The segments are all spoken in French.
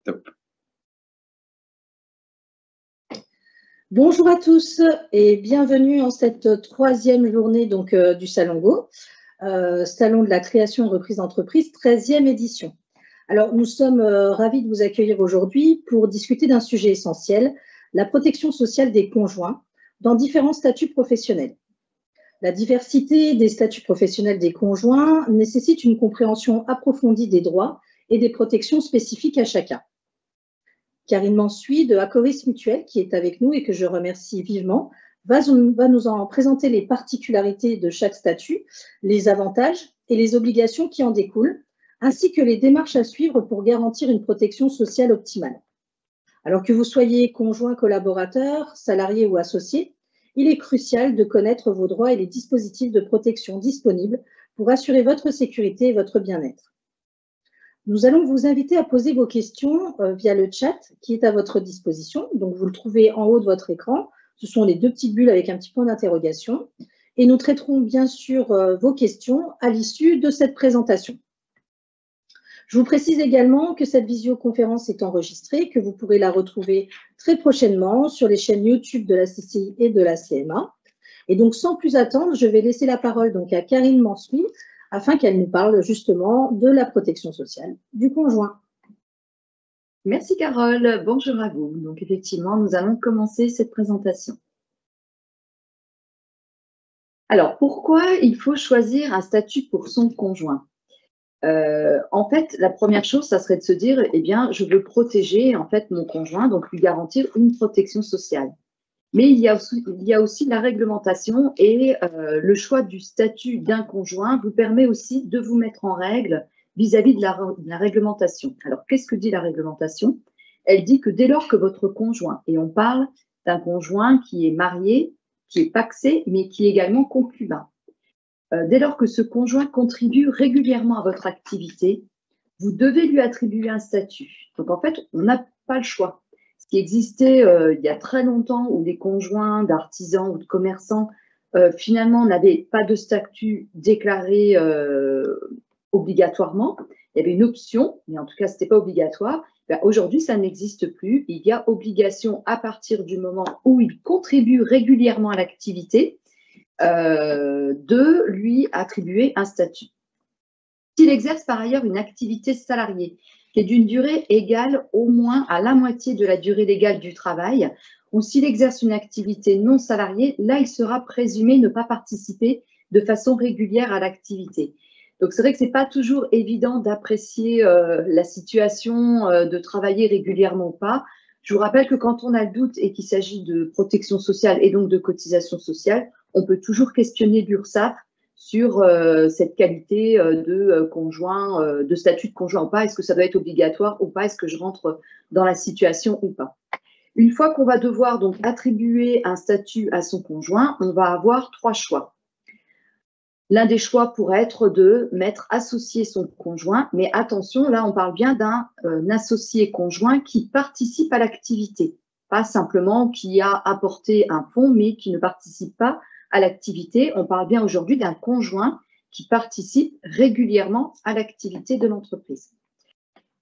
Top. Bonjour à tous et bienvenue en cette troisième journée donc, du Salon Go, Salon de la création et reprise d'entreprise, 13e édition. Alors, nous sommes ravis de vous accueillir aujourd'hui pour discuter d'un sujet essentiel, la protection sociale des conjoints dans différents statuts professionnels. La diversité des statuts professionnels des conjoints nécessite une compréhension approfondie des droits et des protections spécifiques à chacun. Karine Mansuy de Acoris Mutuel, qui est avec nous et que je remercie vivement, va nous en présenter les particularités de chaque statut, les avantages et les obligations qui en découlent, ainsi que les démarches à suivre pour garantir une protection sociale optimale. Alors que vous soyez conjoint, collaborateur, salarié ou associé, il est crucial de connaître vos droits et les dispositifs de protection disponibles pour assurer votre sécurité et votre bien-être. Nous allons vous inviter à poser vos questions via le chat qui est à votre disposition. Donc, vous le trouvez en haut de votre écran. Ce sont les deux petites bulles avec un petit point d'interrogation. Et nous traiterons bien sûr vos questions à l'issue de cette présentation. Je vous précise également que cette visioconférence est enregistrée, que vous pourrez la retrouver très prochainement sur les chaînes YouTube de la CCI et de la CMA. Et donc, sans plus attendre, je vais laisser la parole donc à Karine Mansuy afin qu'elle nous parle justement de la protection sociale du conjoint. Merci Carole, bonjour à vous. Donc effectivement, nous allons commencer cette présentation. Alors, pourquoi il faut choisir un statut pour son conjoint ? En fait, la première chose, ça serait de se dire, eh bien, je veux protéger en fait mon conjoint, donc lui garantir une protection sociale. Mais il y a aussi la réglementation et le choix du statut d'un conjoint vous permet aussi de vous mettre en règle vis-à-vis de la réglementation. Alors, qu'est-ce que dit la réglementation? Elle dit que dès lors que votre conjoint, et on parle d'un conjoint qui est marié, qui est pacsé, mais qui est également concubin, dès lors que ce conjoint contribue régulièrement à votre activité, vous devez lui attribuer un statut. Donc, en fait, on n'a pas le choix. Ce qui existait il y a très longtemps, où les conjoints d'artisans ou de commerçants, finalement, n'avaient pas de statut déclaré obligatoirement. Il y avait une option, mais en tout cas, ce n'était pas obligatoire. Aujourd'hui, ça n'existe plus. Il y a obligation à partir du moment où il contribue régulièrement à l'activité, de lui attribuer un statut. S'il exerce par ailleurs une activité salariée qui est d'une durée égale au moins à la moitié de la durée légale du travail, ou s'il exerce une activité non salariée, là, il sera présumé ne pas participer de façon régulière à l'activité. Donc, c'est vrai que ce n'est pas toujours évident d'apprécier la situation de travailler régulièrement ou pas. Je vous rappelle que quand on a le doute et qu'il s'agit de protection sociale et donc de cotisation sociale, on peut toujours questionner l'URSSAF sur cette qualité de conjoint, de statut de conjoint ou pas. Est-ce que ça doit être obligatoire ou pas? Est-ce que je rentre dans la situation ou pas? Une fois qu'on va devoir donc attribuer un statut à son conjoint, on va avoir trois choix. L'un des choix pourrait être de mettre associé son conjoint, mais attention, là on parle bien d'un associé conjoint qui participe à l'activité, pas simplement qui a apporté un fonds, mais qui ne participe pas à l'activité. On parle bien aujourd'hui d'un conjoint qui participe régulièrement à l'activité de l'entreprise.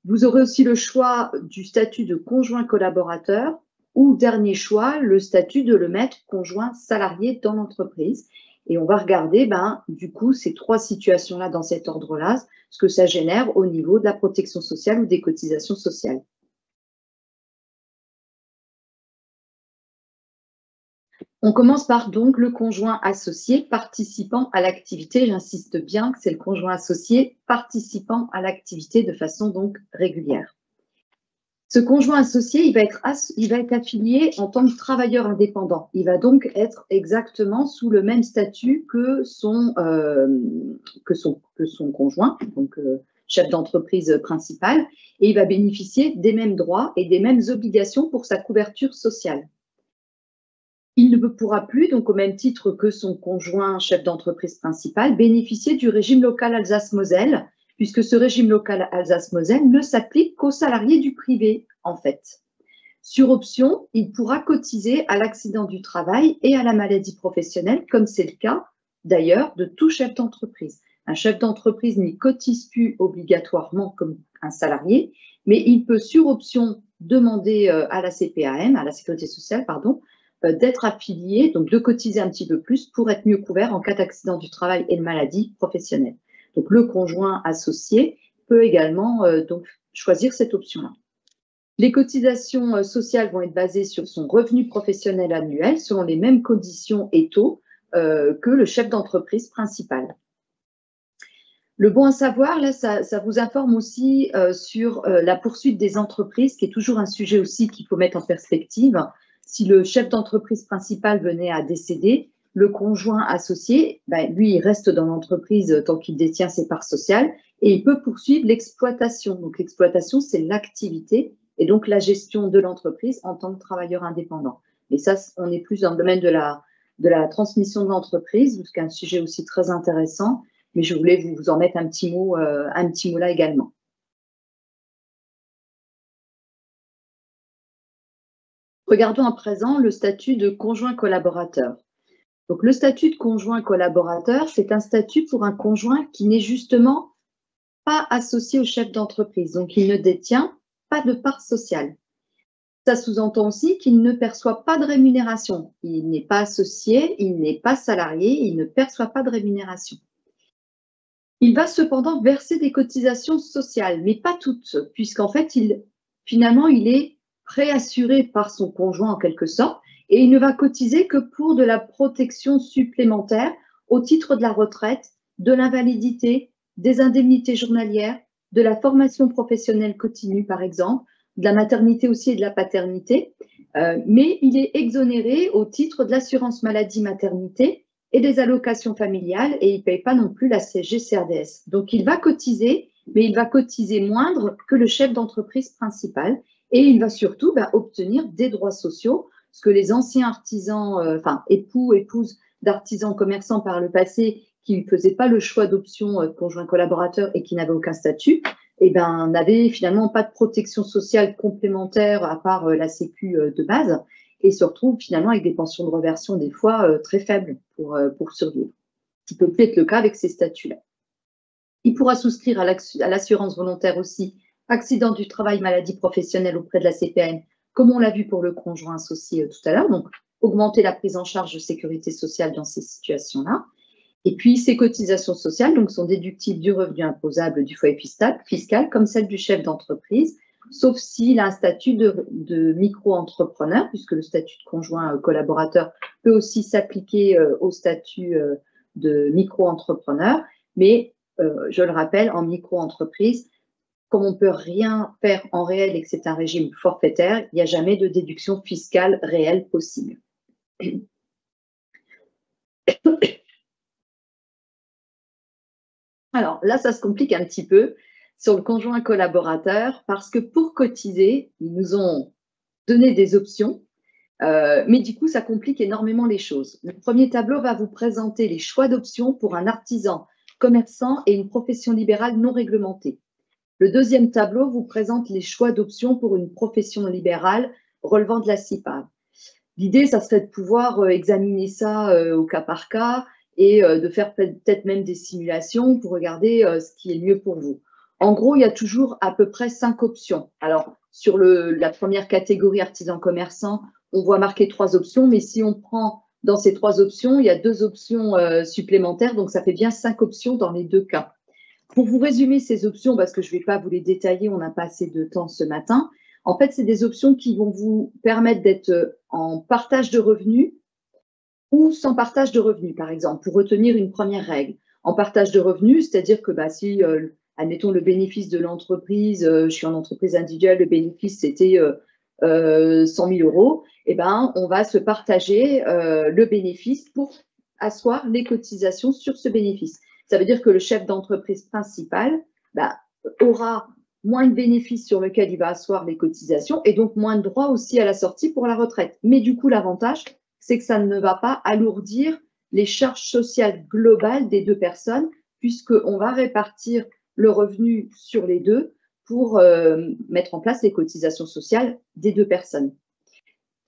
Vous aurez aussi le choix du statut de conjoint collaborateur ou, dernier choix, le statut de le mettre conjoint salarié dans l'entreprise. Et on va regarder, du coup, ces trois situations-là dans cet ordre-là, ce que ça génère au niveau de la protection sociale ou des cotisations sociales. On commence par donc le conjoint associé participant à l'activité. J'insiste bien que c'est le conjoint associé participant à l'activité de façon donc régulière. Ce conjoint associé, il va être affilié en tant que travailleur indépendant. Il va donc être exactement sous le même statut que son conjoint, donc chef d'entreprise principal, et il va bénéficier des mêmes droits et des mêmes obligations pour sa couverture sociale. Il ne pourra plus, donc au même titre que son conjoint chef d'entreprise principal, bénéficier du régime local Alsace-Moselle, puisque ce régime local Alsace-Moselle ne s'applique qu'aux salariés du privé, en fait. Sur option, il pourra cotiser à l'accident du travail et à la maladie professionnelle, comme c'est le cas d'ailleurs de tout chef d'entreprise. Un chef d'entreprise n'y cotise plus obligatoirement comme un salarié, mais il peut sur option demander à la CPAM, à la Sécurité sociale, pardon, d'être affilié, donc de cotiser un petit peu plus pour être mieux couvert en cas d'accident du travail et de maladie professionnelle. Donc le conjoint associé peut également donc choisir cette option-là. Les cotisations sociales vont être basées sur son revenu professionnel annuel selon les mêmes conditions et taux que le chef d'entreprise principal. Le bon à savoir, là, ça vous informe aussi sur la poursuite des entreprises, qui est toujours un sujet aussi qu'il faut mettre en perspective. Si le chef d'entreprise principal venait à décéder, le conjoint associé, ben, lui, il reste dans l'entreprise tant qu'il détient ses parts sociales et il peut poursuivre l'exploitation. Donc, l'exploitation, c'est l'activité et donc la gestion de l'entreprise en tant que travailleur indépendant. Et ça, on est plus dans le domaine de la transmission de l'entreprise, ce qui est un sujet aussi très intéressant, mais je voulais vous en mettre un petit mot là également. Regardons à présent le statut de conjoint collaborateur. Donc, le statut de conjoint collaborateur, c'est un statut pour un conjoint qui n'est justement pas associé au chef d'entreprise, donc il ne détient pas de part sociale. Ça sous-entend aussi qu'il ne perçoit pas de rémunération. Il n'est pas associé, il n'est pas salarié, il ne perçoit pas de rémunération. Il va cependant verser des cotisations sociales, mais pas toutes, puisqu'en fait, finalement, il est préassuré par son conjoint en quelque sorte, et il ne va cotiser que pour de la protection supplémentaire au titre de la retraite, de l'invalidité, des indemnités journalières, de la formation professionnelle continue, par exemple, de la maternité aussi et de la paternité, mais il est exonéré au titre de l'assurance maladie-maternité et des allocations familiales et il ne paye pas non plus la CSG-CRDS. Donc, il va cotiser, mais il va cotiser moindre que le chef d'entreprise principal et il va surtout obtenir des droits sociaux, ce que les anciens artisans, époux, épouses d'artisans commerçants par le passé qui ne faisaient pas le choix d'option conjoint collaborateur et qui n'avaient aucun statut, n'avaient finalement pas de protection sociale complémentaire à part la Sécu de base et se retrouvent finalement avec des pensions de reversion des fois très faibles pour survivre. Ce qui peut plus être le cas avec ces statuts-là. Il pourra souscrire à l'assurance volontaire aussi, accident du travail, maladie professionnelle auprès de la CPAM, comme on l'a vu pour le conjoint associé tout à l'heure, donc augmenter la prise en charge de sécurité sociale dans ces situations-là. Et puis, ces cotisations sociales donc, sont déductibles du revenu imposable du foyer fiscal comme celle du chef d'entreprise, sauf s'il a un statut de micro-entrepreneur, puisque le statut de conjoint collaborateur peut aussi s'appliquer au statut de micro-entrepreneur. Mais, je le rappelle, en micro-entreprise, comme on ne peut rien faire en réel et que c'est un régime forfaitaire, il n'y a jamais de déduction fiscale réelle possible. Alors là, ça se complique un petit peu sur le conjoint collaborateur parce que pour cotiser, ils nous ont donné des options, mais du coup, ça complique énormément les choses. Le premier tableau va vous présenter les choix d'options pour un artisan, commerçant et une profession libérale non réglementée. Le deuxième tableau vous présente les choix d'options pour une profession libérale relevant de la CIPAV. L'idée, ça serait de pouvoir examiner ça au cas par cas et de faire peut-être même des simulations pour regarder ce qui est mieux pour vous. En gros, il y a toujours à peu près 5 options. Alors, sur la première catégorie artisan-commerçant, on voit marquer 3 options, mais si on prend dans ces 3 options, il y a 2 options supplémentaires, donc ça fait bien 5 options dans les 2 cas. Pour vous résumer ces options, parce que je ne vais pas vous les détailler, on n'a pas assez de temps ce matin, en fait, c'est des options qui vont vous permettre d'être en partage de revenus ou sans partage de revenus, par exemple, pour retenir une première règle. En partage de revenus, c'est-à-dire que si, admettons, le bénéfice de l'entreprise, je suis en entreprise individuelle, le bénéfice, c'était 100 000 €, on va se partager le bénéfice pour asseoir les cotisations sur ce bénéfice. Ça veut dire que le chef d'entreprise principal aura moins de bénéfices sur lesquels il va asseoir les cotisations et donc moins de droits aussi à la sortie pour la retraite. Mais du coup, l'avantage, c'est que ça ne va pas alourdir les charges sociales globales des 2 personnes puisqu'on va répartir le revenu sur les 2 pour mettre en place les cotisations sociales des 2 personnes.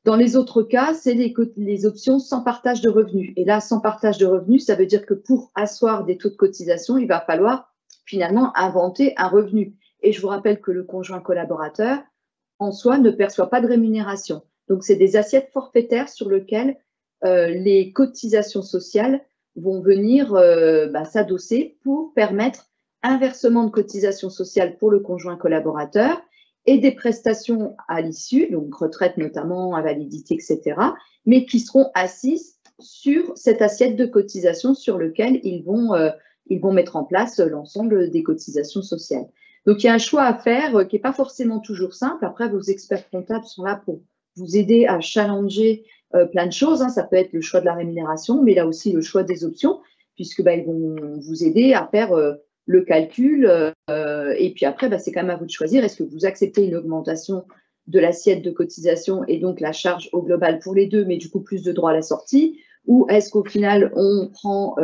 Dans les autres cas, c'est les options sans partage de revenus. Et là, sans partage de revenus, ça veut dire que pour asseoir des taux de cotisation, il va falloir finalement inventer un revenu. Et je vous rappelle que le conjoint collaborateur, en soi, ne perçoit pas de rémunération. Donc, c'est des assiettes forfaitaires sur lesquelles les cotisations sociales vont venir s'adosser pour permettre un versement de cotisations sociales pour le conjoint collaborateur et des prestations à l'issue, donc retraite notamment, invalidité, etc., mais qui seront assises sur cette assiette de cotisations sur laquelle ils vont mettre en place l'ensemble des cotisations sociales. Donc, il y a un choix à faire qui n'est pas forcément toujours simple. Après, vos experts comptables sont là pour vous aider à challenger plein de choses. Ça peut être le choix de la rémunération, mais là aussi le choix des options, puisque ils vont vous aider à faire le calcul. Et puis après, c'est quand même à vous de choisir. Est-ce que vous acceptez une augmentation de l'assiette de cotisation et donc la charge au global pour les deux, mais du coup plus de droits à la sortie, ou est-ce qu'au final on prend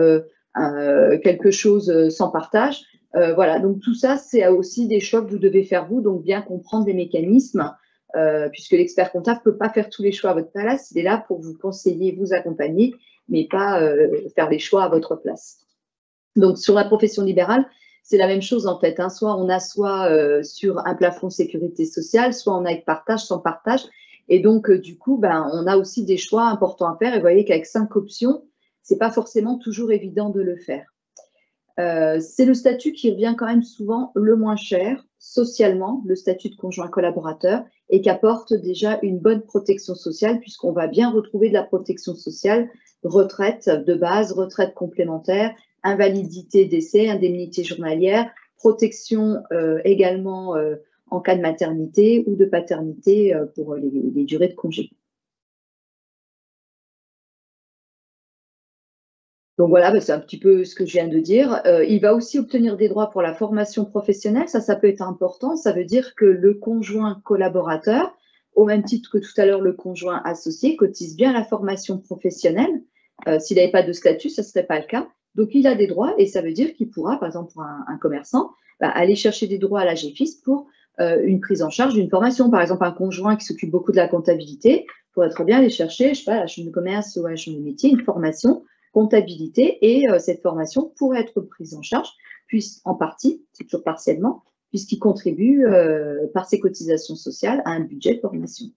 quelque chose sans partage? Voilà, donc tout ça, c'est aussi des choix que vous devez faire vous, donc bien comprendre les mécanismes, puisque l'expert comptable ne peut pas faire tous les choix à votre place, il est là pour vous conseiller, vous accompagner, mais pas faire les choix à votre place. Donc sur la profession libérale, c'est la même chose en fait. Soit on assoit sur un plafond sécurité sociale, soit on a avec partage, sans partage. Et donc, du coup, on a aussi des choix importants à faire. Et vous voyez qu'avec 5 options, ce n'est pas forcément toujours évident de le faire. C'est le statut qui revient quand même souvent le moins cher socialement, le statut de conjoint collaborateur, et qui apporte déjà une bonne protection sociale, puisqu'on va bien retrouver de la protection sociale, retraite de base, retraite complémentaire, invalidité, décès, indemnité journalière, protection également en cas de maternité ou de paternité pour les durées de congé. Donc voilà, c'est un petit peu ce que je viens de dire. Il va aussi obtenir des droits pour la formation professionnelle. Ça peut être important. Ça veut dire que le conjoint collaborateur, au même titre que tout à l'heure le conjoint associé, cotise bien à la formation professionnelle. S'il n'avait pas de statut, ça ne serait pas le cas. Donc, il a des droits et ça veut dire qu'il pourra, par exemple, pour un commerçant, aller chercher des droits à la GFIS pour une prise en charge d'une formation. Par exemple, un conjoint qui s'occupe beaucoup de la comptabilité pourrait très bien aller chercher, je sais pas, à la chambre de commerce ou à la chambre de métier, une formation comptabilité et cette formation pourrait être prise en charge, en partie, c'est toujours partiellement, puisqu'il contribue par ses cotisations sociales à un budget de formation.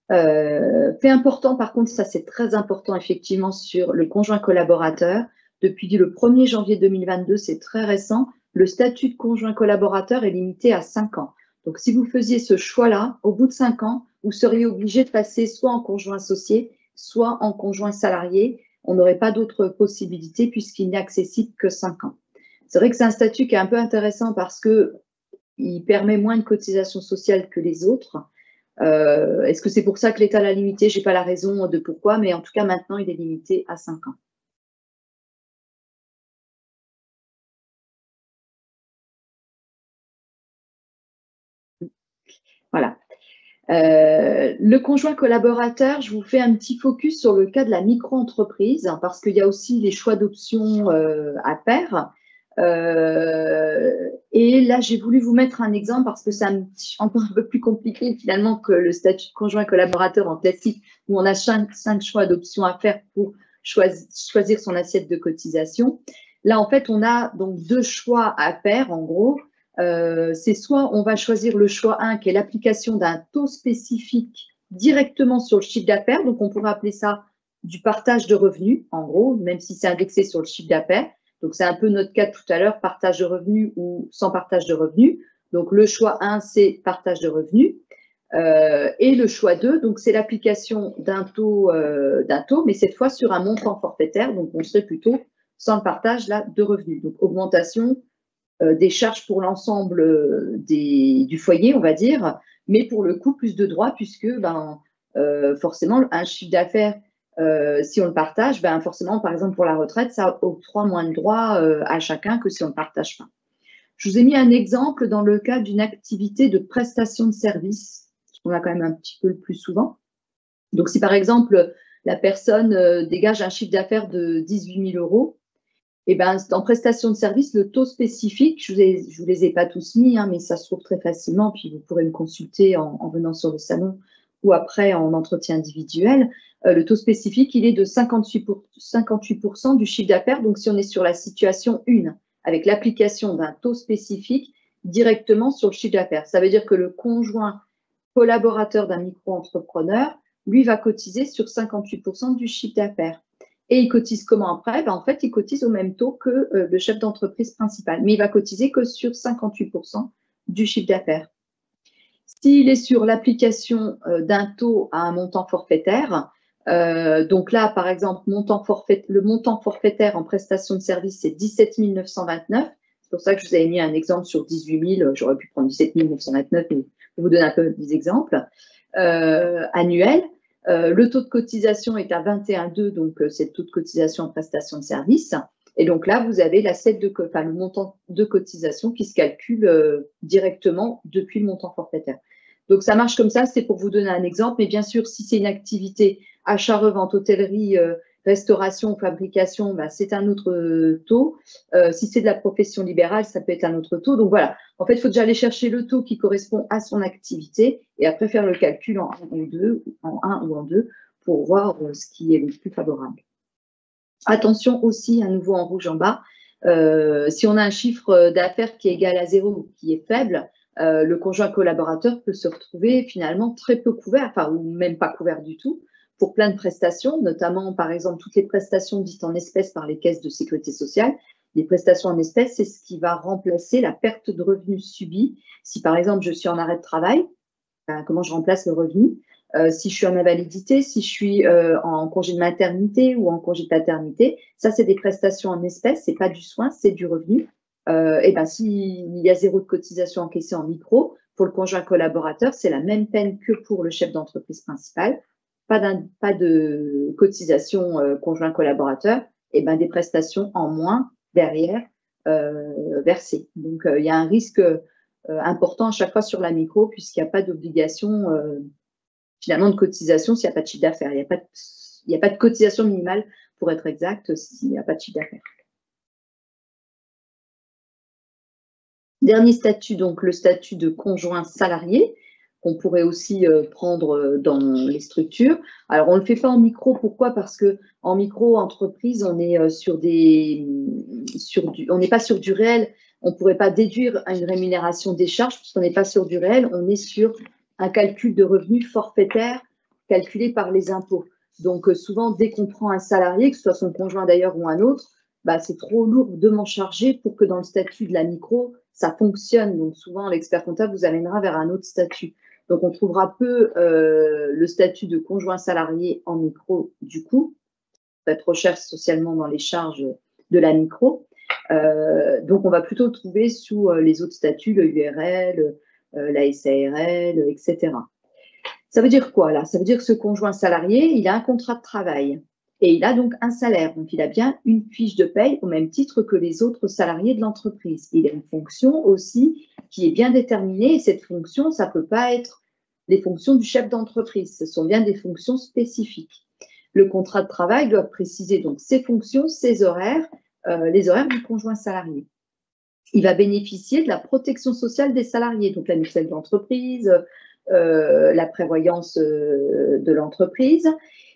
Fait important, par contre, ça c'est très important effectivement sur le conjoint collaborateur. Depuis le 1er janvier 2022, c'est très récent, le statut de conjoint collaborateur est limité à 5 ans. Donc, si vous faisiez ce choix-là, au bout de 5 ans, vous seriez obligé de passer soit en conjoint associé, soit en conjoint salarié. On n'aurait pas d'autre possibilité puisqu'il n'est accessible que 5 ans. C'est vrai que c'est un statut qui est un peu intéressant parce qu'il permet moins de cotisations sociales que les autres. Est-ce que c'est pour ça que l'État l'a limité? Je n'ai pas la raison de pourquoi, mais en tout cas, maintenant, il est limité à 5 ans. Voilà. Le conjoint collaborateur, je vous fais un petit focus sur le cas de la micro-entreprise, parce qu'il y a aussi les choix d'options à faire. Et là, j'ai voulu vous mettre un exemple parce que c'est encore un peu plus compliqué finalement que le statut de conjoint collaborateur en classique où on a 5 choix d'options à faire pour choisir son assiette de cotisation. Là, en fait, on a donc 2 choix à faire en gros. C'est soit on va choisir le choix 1 qui est l'application d'un taux spécifique directement sur le chiffre d'affaires. Donc, on pourrait appeler ça du partage de revenus, en gros, même si c'est indexé sur le chiffre d'affaires. Donc, c'est un peu notre cas tout à l'heure, partage de revenus ou sans partage de revenus. Donc, le choix 1, c'est partage de revenus. Et le choix 2, donc c'est l'application d'un taux, mais cette fois sur un montant forfaitaire. Donc, on serait plutôt sans le partage là, de revenus. Donc, augmentation des charges pour l'ensemble du foyer, on va dire, mais pour le coup, plus de droits puisque forcément, un chiffre d'affaires, si on le partage, forcément, par exemple, pour la retraite, ça octroie moins de droits à chacun que si on ne le partage pas. Je vous ai mis un exemple dans le cas d'une activité de prestation de service, ce qu'on a quand même un petit peu le plus souvent. Donc, si par exemple, la personne dégage un chiffre d'affaires de 18 000 €, et en prestation de service, le taux spécifique, je ne vous les ai pas tous mis, mais ça se trouve très facilement, puis vous pourrez me consulter en venant sur le salon ou après en entretien individuel. Le taux spécifique, il est de 58% du chiffre d'affaires. Donc, si on est sur la situation 1, avec l'application d'un taux spécifique directement sur le chiffre d'affaires. Ça veut dire que le conjoint collaborateur d'un micro-entrepreneur, lui, va cotiser sur 58% du chiffre d'affaires. Et il cotise comment après? En fait, il cotise au même taux que le chef d'entreprise principal, mais il va cotiser que sur 58% du chiffre d'affaires. S'il est sur l'application d'un taux à un montant forfaitaire, donc là, par exemple, le montant forfaitaire en prestation de service, c'est 17 929. C'est pour ça que je vous avais mis un exemple sur 18 000. J'aurais pu prendre 17 929, mais je vous donne un peu des exemples annuels. Le taux de cotisation est à 21,2, donc c'est le taux de cotisation en prestation de service. Et donc là, vous avez le montant de cotisation qui se calcule directement depuis le montant forfaitaire. Donc ça marche comme ça, c'est pour vous donner un exemple. Mais bien sûr, si c'est une activité achat-revente, hôtellerie, restauration, fabrication, c'est un autre taux. Si c'est de la profession libérale, ça peut être un autre taux. Donc voilà, en fait, il faut déjà aller chercher le taux qui correspond à son activité et après faire le calcul en 1 ou en 2 pour voir ce qui est le plus favorable. Attention aussi, à nouveau en rouge en bas, si on a un chiffre d'affaires qui est égal à 0 ou qui est faible, le conjoint collaborateur peut se retrouver finalement très peu couvert, ou même pas couvert du tout, pour plein de prestations, notamment par exemple toutes les prestations dites en espèces par les caisses de sécurité sociale. Les prestations en espèces, c'est ce qui va remplacer la perte de revenus subie. Si par exemple je suis en arrêt de travail, comment je remplace le revenu? Si je suis en invalidité, si je suis en congé de maternité ou en congé de paternité, ça c'est des prestations en espèces, c'est pas du soin, c'est du revenu. Et s'il y a 0 de cotisation encaissée en micro, pour le conjoint collaborateur, c'est la même peine que pour le chef d'entreprise principal. Pas de cotisation conjoint collaborateur, des prestations en moins derrière versées. Donc il y a un risque important à chaque fois sur la micro, puisqu'il n'y a pas d'obligation finalement de cotisation s'il n'y a pas de chiffre d'affaires. Il n'y a pas de cotisation minimale, pour être exact, s'il n'y a pas de chiffre d'affaires. Dernier statut, donc le statut de conjoint salarié, qu'on pourrait aussi prendre dans les structures. Alors, on ne le fait pas en micro. Pourquoi? Parce qu'en micro-entreprise, on est on n'est pas sur du réel. On ne pourrait pas déduire une rémunération des charges puisqu'on n'est pas sur du réel. On est sur un calcul de revenus forfaitaire calculé par les impôts. Donc, souvent, dès qu'on prend un salarié, que ce soit son conjoint d'ailleurs ou un autre, c'est trop lourdement chargé pour que dans le statut de la micro, ça fonctionne. Donc, souvent, l'expert comptable vous amènera vers un autre statut. Donc, on trouvera peu le statut de conjoint salarié en micro du coup. Ça va être trop cher socialement dans les charges de la micro. Donc, on va plutôt le trouver sous les autres statuts, le URL, la SARL, etc. Ça veut dire quoi là? Ça veut dire que ce conjoint salarié, il a un contrat de travail et il a donc un salaire. Donc, il a bien une fiche de paye au même titre que les autres salariés de l'entreprise. Il a une fonction aussi qui est bien déterminée et cette fonction, ça ne peut pas être les fonctions du chef d'entreprise. Ce sont bien des fonctions spécifiques. Le contrat de travail doit préciser donc ses fonctions, ses horaires, les horaires du conjoint salarié. Il va bénéficier de la protection sociale des salariés, donc la mutuelle d'entreprise, la prévoyance de l'entreprise.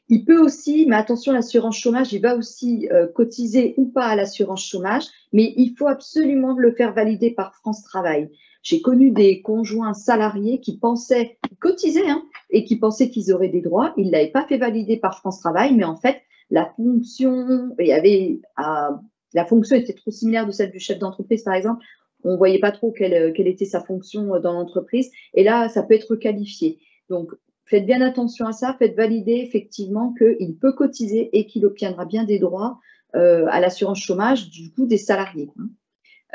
Il peut aussi, mais attention, l'assurance chômage, il va aussi cotiser ou pas à l'assurance chômage, mais il faut absolument le faire valider par France Travail. J'ai connu des conjoints salariés qui pensaient, qui cotisaient, et qui pensaient qu'ils auraient des droits. Ils ne l'avaient pas fait valider par France Travail, mais en fait, la fonction était trop similaire de celle du chef d'entreprise, par exemple. On ne voyait pas trop quelle était sa fonction dans l'entreprise. Et là, ça peut être qualifié. Donc, faites bien attention à ça. Faites valider effectivement qu'il peut cotiser et qu'il obtiendra bien des droits à l'assurance chômage du coup des salariés.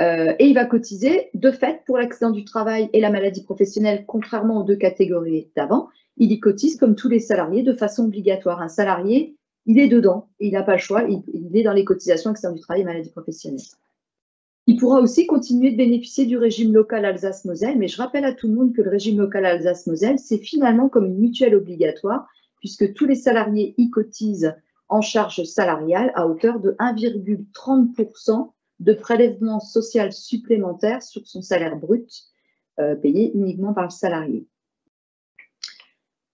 Et il va cotiser, de fait, pour l'accident du travail et la maladie professionnelle, contrairement aux 2 catégories d'avant. Il y cotise comme tous les salariés de façon obligatoire. Un salarié, il est dedans. Il n'a pas le choix. Il est dans les cotisations accident du travail et maladie professionnelle. Il pourra aussi continuer de bénéficier du régime local Alsace-Moselle, mais je rappelle à tout le monde que le régime local Alsace-Moselle, c'est finalement comme une mutuelle obligatoire, puisque tous les salariés y cotisent en charge salariale à hauteur de 1,30% de prélèvement social supplémentaire sur son salaire brut, payé uniquement par le salarié.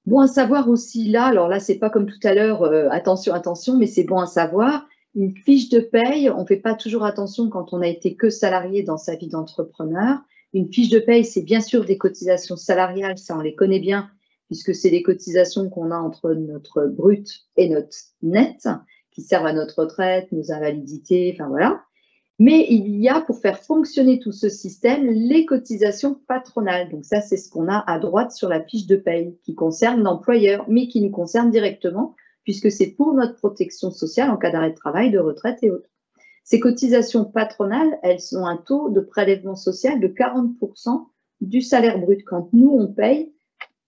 Bon à savoir aussi là, alors là, c'est pas comme tout à l'heure, attention, mais c'est bon à savoir, Une fiche de paye, on ne fait pas toujours attention quand on a été que salarié dans sa vie d'entrepreneur. Une fiche de paye, c'est bien sûr des cotisations salariales, ça on les connaît bien, puisque c'est les cotisations qu'on a entre notre brut et notre net, qui servent à notre retraite, nos invalidités, enfin voilà. Mais il y a, pour faire fonctionner tout ce système, les cotisations patronales. Donc ça, c'est ce qu'on a à droite sur la fiche de paye, qui concerne l'employeur, mais qui nous concerne directement, puisque c'est pour notre protection sociale en cas d'arrêt de travail, de retraite et autres. Ces cotisations patronales, elles ont un taux de prélèvement social de 40% du salaire brut. Quand nous, on paye,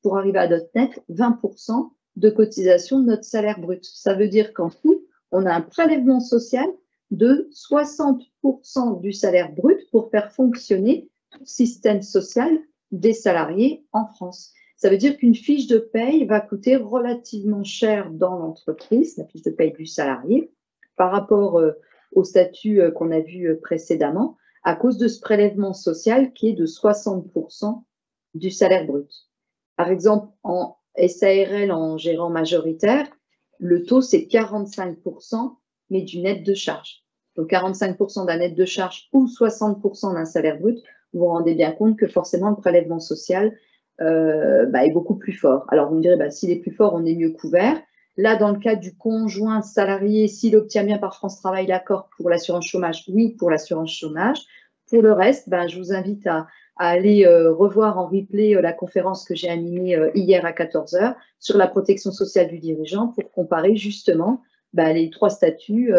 pour arriver à notre net, 20% de cotisation de notre salaire brut. Ça veut dire qu'en tout, on a un prélèvement social de 60% du salaire brut pour faire fonctionner tout le système social des salariés en France. Ça veut dire qu'une fiche de paye va coûter relativement cher dans l'entreprise, la fiche de paye du salarié, par rapport au statut qu'on a vu précédemment, à cause de ce prélèvement social qui est de 60% du salaire brut. Par exemple, en SARL, en gérant majoritaire, le taux, c'est 45%, mais du net de charge. Donc, 45% d'un net de charge ou 60% d'un salaire brut, vous vous rendez bien compte que forcément, le prélèvement social est beaucoup plus fort. Alors, vous me direz, s'il est plus fort, on est mieux couvert. Là, dans le cas du conjoint salarié, s'il obtient bien par France Travail l'accord pour l'assurance chômage, oui, pour l'assurance chômage. Pour le reste, je vous invite à aller revoir en replay la conférence que j'ai animée hier à 14 h sur la protection sociale du dirigeant pour comparer justement les trois statuts,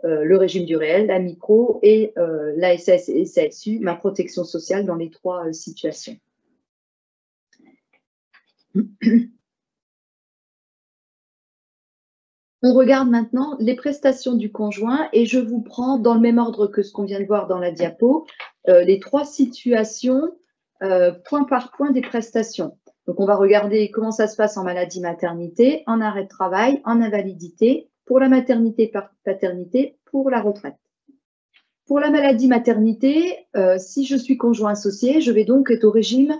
le régime du réel, la micro et la SAS et SASU, ma protection sociale dans les trois situations. On regarde maintenant les prestations du conjoint et je vous prends dans le même ordre que ce qu'on vient de voir dans la diapo, les trois situations point par point des prestations. Donc, on va regarder comment ça se passe en maladie-maternité, en arrêt de travail, en invalidité, pour la maternité-paternité, pour la retraite. Pour la maladie-maternité, si je suis conjoint associé, je vais donc être au régime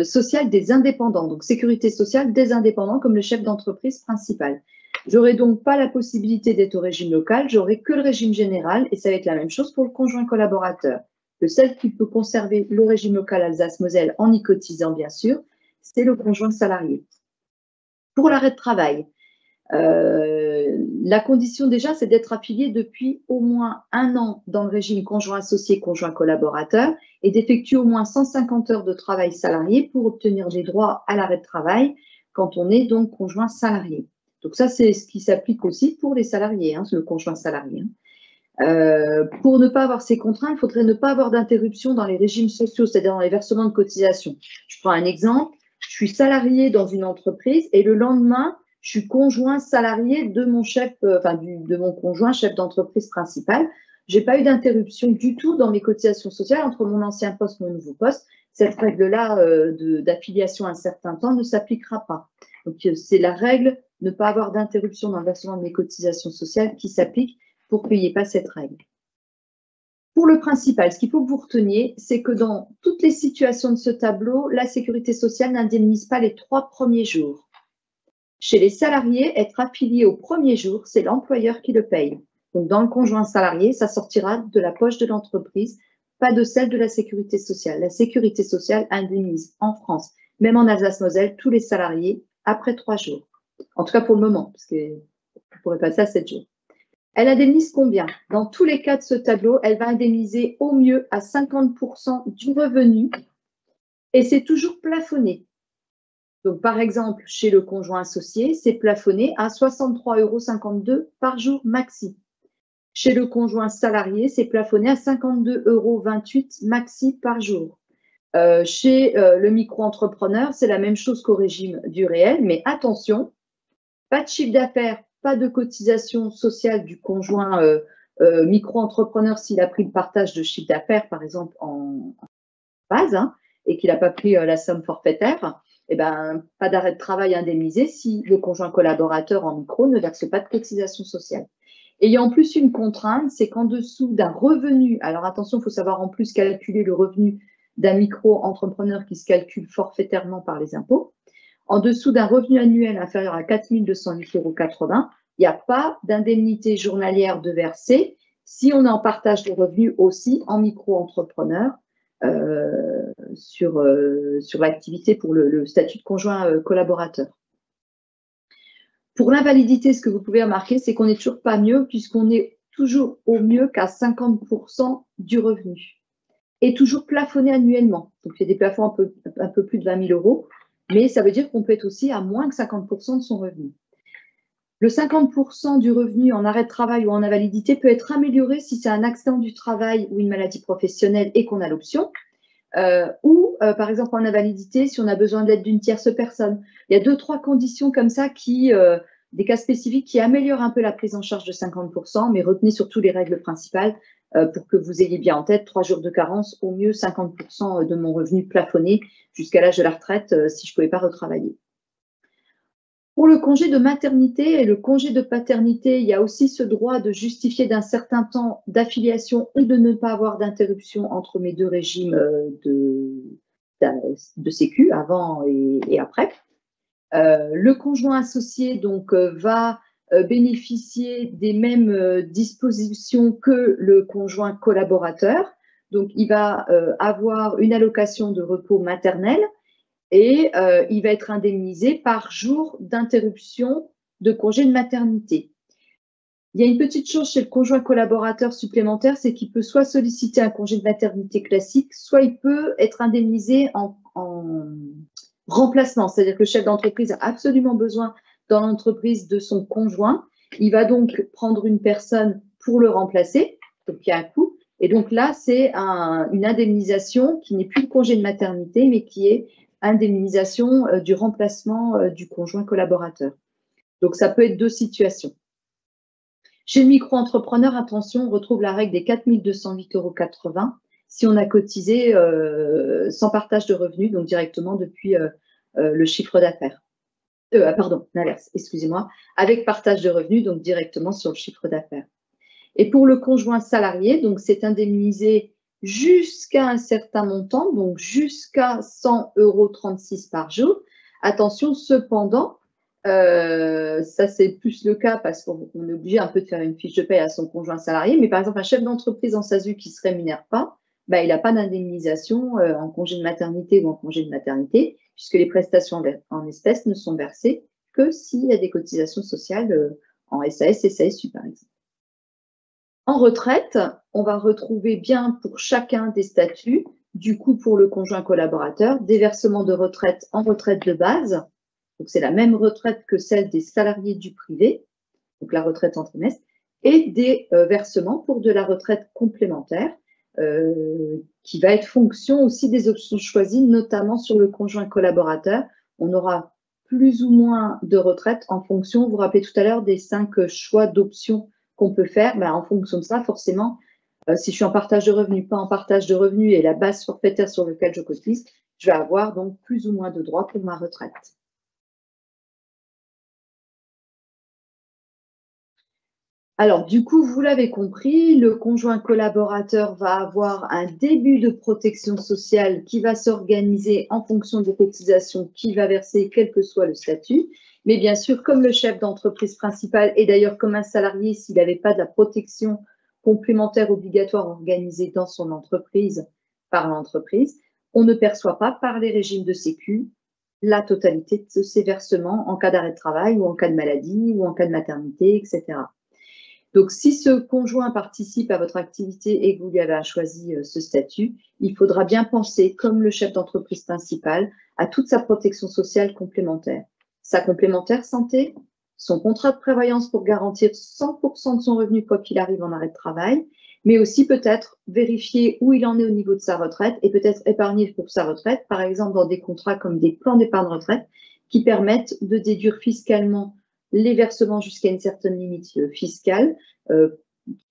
social des indépendants, donc sécurité sociale des indépendants comme le chef d'entreprise principal. J'aurai donc pas la possibilité d'être au régime local, j'aurai que le régime général et ça va être la même chose pour le conjoint collaborateur. Le seul qui peut conserver le régime local Alsace-Moselle en y cotisant, bien sûr, c'est le conjoint salarié. Pour l'arrêt de travail, la condition déjà, c'est d'être affilié depuis au moins 1 an dans le régime conjoint associé, conjoint collaborateur et d'effectuer au moins 150 heures de travail salarié pour obtenir des droits à l'arrêt de travail quand on est donc conjoint salarié. Donc ça, c'est ce qui s'applique aussi pour les salariés, le conjoint salarié. Pour ne pas avoir ces contraintes, il faudrait ne pas avoir d'interruption dans les régimes sociaux, c'est-à-dire dans les versements de cotisation. Je prends un exemple, je suis salarié dans une entreprise et le lendemain, je suis conjoint salarié de mon chef, de mon conjoint chef d'entreprise principal. Je n'ai pas eu d'interruption du tout dans mes cotisations sociales entre mon ancien poste et mon nouveau poste. Cette règle-là d'affiliation à un certain temps ne s'appliquera pas. Donc, c'est la règle ne pas avoir d'interruption dans le versement de mes cotisations sociales qui s'applique pour qu'il n'y ait pas cette règle. Pour le principal, ce qu'il faut que vous reteniez, c'est que dans toutes les situations de ce tableau, la sécurité sociale n'indemnise pas les 3 premiers jours. Chez les salariés, être affilié au premier jour, c'est l'employeur qui le paye. Donc, dans le conjoint salarié, ça sortira de la poche de l'entreprise, pas de celle de la sécurité sociale. La sécurité sociale indemnise en France, même en Alsace-Moselle, tous les salariés après 3 jours. En tout cas pour le moment, parce que vous pourrez passer à 7 jours. Elle indemnise combien? Dans tous les cas de ce tableau, elle va indemniser au mieux à 50% du revenu et c'est toujours plafonné. Donc, par exemple, chez le conjoint associé, c'est plafonné à 63,52 € par jour maxi. Chez le conjoint salarié, c'est plafonné à 52,28 € maxi par jour. Chez le micro-entrepreneur, c'est la même chose qu'au régime du réel, mais attention, pas de chiffre d'affaires, pas de cotisation sociale du conjoint micro-entrepreneur s'il a pris le partage de chiffre d'affaires, par exemple, en base, et qu'il n'a pas pris la somme forfaitaire, pas d'arrêt de travail indemnisé si le conjoint collaborateur en micro ne verse pas de cotisation sociale. Et il y a en plus une contrainte, c'est qu'en dessous d'un revenu, alors attention, il faut savoir en plus calculer le revenu d'un micro-entrepreneur qui se calcule forfaitairement par les impôts, en dessous d'un revenu annuel inférieur à 4 208,80 €, il n'y a pas d'indemnité journalière de verser si on est en partage de revenus aussi en micro-entrepreneur sur l'activité pour le statut de conjoint collaborateur. Pour l'invalidité, ce que vous pouvez remarquer, c'est qu'on n'est toujours pas mieux puisqu'on est toujours au mieux qu'à 50% du revenu et toujours plafonné annuellement. Donc, il y a des plafonds un peu plus de 20 000 €, mais ça veut dire qu'on peut être aussi à moins que 50% de son revenu. Le 50% du revenu en arrêt de travail ou en invalidité peut être amélioré si c'est un accident du travail ou une maladie professionnelle et qu'on a l'option. Ou, par exemple, en invalidité, si on a besoin de l'aide d'une tierce personne. Il y a 2-3 conditions comme ça, des cas spécifiques qui améliorent un peu la prise en charge de 50%, mais retenez surtout les règles principales pour que vous ayez bien en tête 3 jours de carence, au mieux 50% de mon revenu plafonné jusqu'à l'âge de la retraite si je ne pouvais pas retravailler. Pour le congé de maternité et le congé de paternité, il y a aussi ce droit de justifier d'un certain temps d'affiliation ou de ne pas avoir d'interruption entre mes deux régimes de sécu, avant et après. Le conjoint associé donc, va bénéficier des mêmes dispositions que le conjoint collaborateur. Donc, il va avoir une allocation de repos maternel et il va être indemnisé par jour d'interruption de congé de maternité. Il y a une petite chose chez le conjoint collaborateur supplémentaire, c'est qu'il peut soit solliciter un congé de maternité classique, soit il peut être indemnisé en remplacement. C'est-à-dire que le chef d'entreprise a absolument besoin dans l'entreprise de son conjoint. Il va donc prendre une personne pour le remplacer, donc il y a un coût. Et donc là, c'est une indemnisation qui n'est plus le congé de maternité, mais qui est indemnisation du remplacement du conjoint collaborateur. Donc, ça peut être 2 situations. Chez le micro-entrepreneur, attention, on retrouve la règle des 4 208,80 € si on a cotisé sans partage de revenus, donc directement depuis le chiffre d'affaires. Pardon, l'inverse, excusez-moi, avec partage de revenus, donc directement sur le chiffre d'affaires. Et pour le conjoint salarié, donc c'est indemnisé jusqu'à un certain montant, donc jusqu'à 100,36 € par jour. Attention, cependant, ça c'est plus le cas parce qu'on est obligé un peu de faire une fiche de paie à son conjoint salarié, mais par exemple un chef d'entreprise en SASU qui ne se rémunère pas, il n'a pas d'indemnisation en congé de maternité ou en congé de maternité, puisque les prestations en espèces ne sont versées que s'il y a des cotisations sociales en SAS et SASU par exemple. En retraite, on va retrouver bien pour chacun des statuts, du coup pour le conjoint collaborateur, des versements de retraite en retraite de base. Donc c'est la même retraite que celle des salariés du privé, donc la retraite en trimestre, et des versements pour de la retraite complémentaire, qui va être fonction aussi des options choisies, notamment sur le conjoint collaborateur. On aura plus ou moins de retraite en fonction, vous vous rappelez tout à l'heure, des 5 choix d'options qu'on peut faire. En fonction de ça, forcément, si je suis en partage de revenus, pas en partage de revenus et la base forfaitaire sur laquelle je cotise, je vais avoir donc plus ou moins de droits pour ma retraite. Alors, du coup, vous l'avez compris, le conjoint collaborateur va avoir un début de protection sociale qui va s'organiser en fonction des cotisations qu'il va verser, quel que soit le statut. Mais bien sûr, comme le chef d'entreprise principal et d'ailleurs comme un salarié, s'il n'avait pas de la protection complémentaire obligatoire organisée dans son entreprise par l'entreprise, on ne perçoit pas par les régimes de sécu la totalité de ces versements en cas d'arrêt de travail ou en cas de maladie ou en cas de maternité, etc. Donc, si ce conjoint participe à votre activité et que vous lui avez choisi ce statut, il faudra bien penser, comme le chef d'entreprise principal, à toute sa protection sociale complémentaire. Sa complémentaire santé, son contrat de prévoyance pour garantir 100% de son revenu quoi qu'il arrive en arrêt de travail, mais aussi peut-être vérifier où il en est au niveau de sa retraite et peut-être épargner pour sa retraite, par exemple dans des contrats comme des plans d'épargne retraite qui permettent de déduire fiscalement les versements jusqu'à une certaine limite fiscale